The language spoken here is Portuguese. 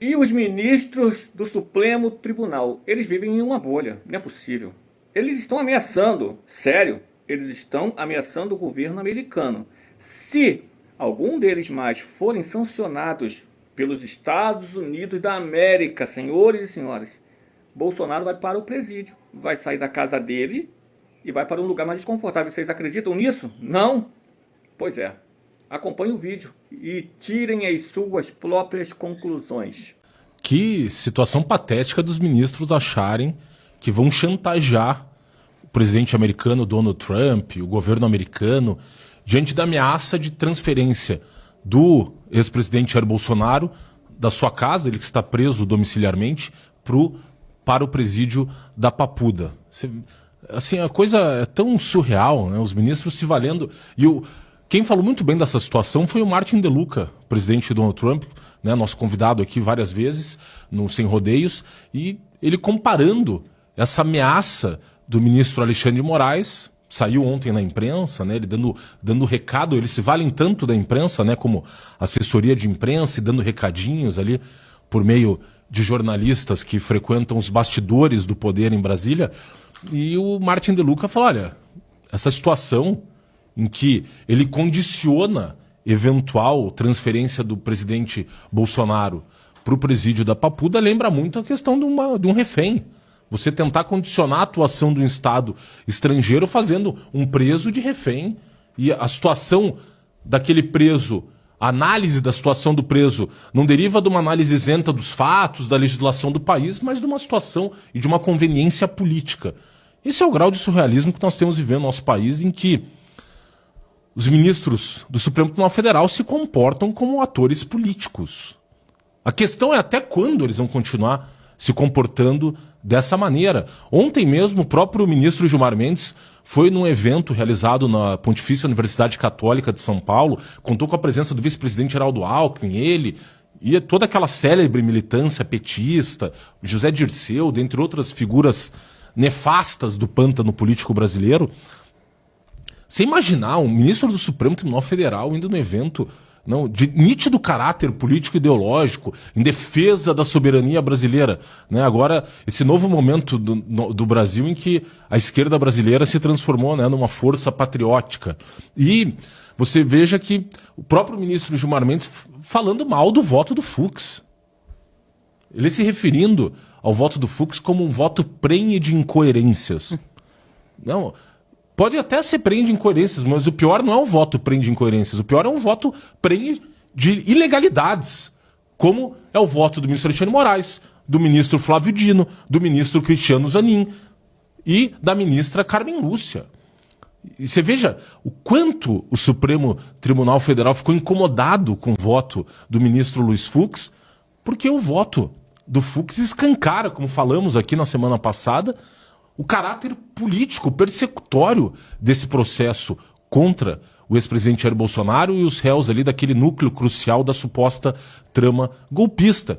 E os ministros do Supremo Tribunal, eles vivem em uma bolha, não é possível. Eles estão ameaçando, sério, eles estão ameaçando o governo americano. Se algum deles mais forem sancionados pelos Estados Unidos da América, senhores e senhoras, Bolsonaro vai para o presídio, vai sair da casa dele e vai para um lugar mais desconfortável. Vocês acreditam nisso? Não? Pois é. Acompanhe o vídeo e tirem as suas próprias conclusões. Que situação patética dos ministros acharem que vão chantagear o presidente americano Donald Trump, o governo americano, diante da ameaça de transferência do ex-presidente Jair Bolsonaro da sua casa, ele que está preso domiciliarmente, para o presídio da Papuda. Assim, a coisa é tão surreal, né? Os ministros se valendo. Quem falou muito bem dessa situação foi o Martin DeLuca, presidente de Donald Trump, né, nosso convidado aqui várias vezes, no Sem Rodeios, e ele comparando essa ameaça do ministro Alexandre de Moraes, saiu ontem na imprensa, né, ele dando recado, eles se valem tanto da imprensa, né, como assessoria de imprensa, e dando recadinhos ali por meio de jornalistas que frequentam os bastidores do poder em Brasília, e o Martin DeLuca falou, olha, essa situação em que ele condiciona eventual transferência do presidente Bolsonaro para o presídio da Papuda lembra muito a questão de um refém. Você tentar condicionar a atuação de um Estado estrangeiro fazendo um preso de refém e a situação daquele preso, a análise da situação do preso não deriva de uma análise isenta dos fatos, da legislação do país, mas de uma situação e de uma conveniência política. Esse é o grau de surrealismo que nós temos vivendo no nosso país, em que os ministros do Supremo Tribunal Federal se comportam como atores políticos. A questão é até quando eles vão continuar se comportando dessa maneira. Ontem mesmo, o próprio ministro Gilmar Mendes foi num evento realizado na Pontifícia Universidade Católica de São Paulo, contou com a presença do vice-presidente Geraldo Alckmin, ele e toda aquela célebre militância petista, José Dirceu, dentre outras figuras nefastas do pântano político brasileiro. Você imaginar um ministro do Supremo Tribunal Federal indo no evento de nítido caráter político e ideológico, em defesa da soberania brasileira. Né? Agora, esse novo momento do Brasil em que a esquerda brasileira se transformou, né, numa força patriótica. E você veja que o próprio ministro Gilmar Mendes falando mal do voto do Fux. Ele se referindo ao voto do Fux como um voto prenhe de incoerências. Não... Pode até ser prenhe de incoerências, mas o pior não é o voto prenhe de incoerências. O pior é um voto prenhe de ilegalidades, como é o voto do ministro Alexandre de Moraes, do ministro Flávio Dino, do ministro Cristiano Zanin e da ministra Carmen Lúcia. E você veja o quanto o Supremo Tribunal Federal ficou incomodado com o voto do ministro Luiz Fux, porque o voto do Fux escancara, como falamos aqui na semana passada, o caráter político persecutório desse processo contra o ex-presidente Jair Bolsonaro e os réus ali daquele núcleo crucial da suposta trama golpista.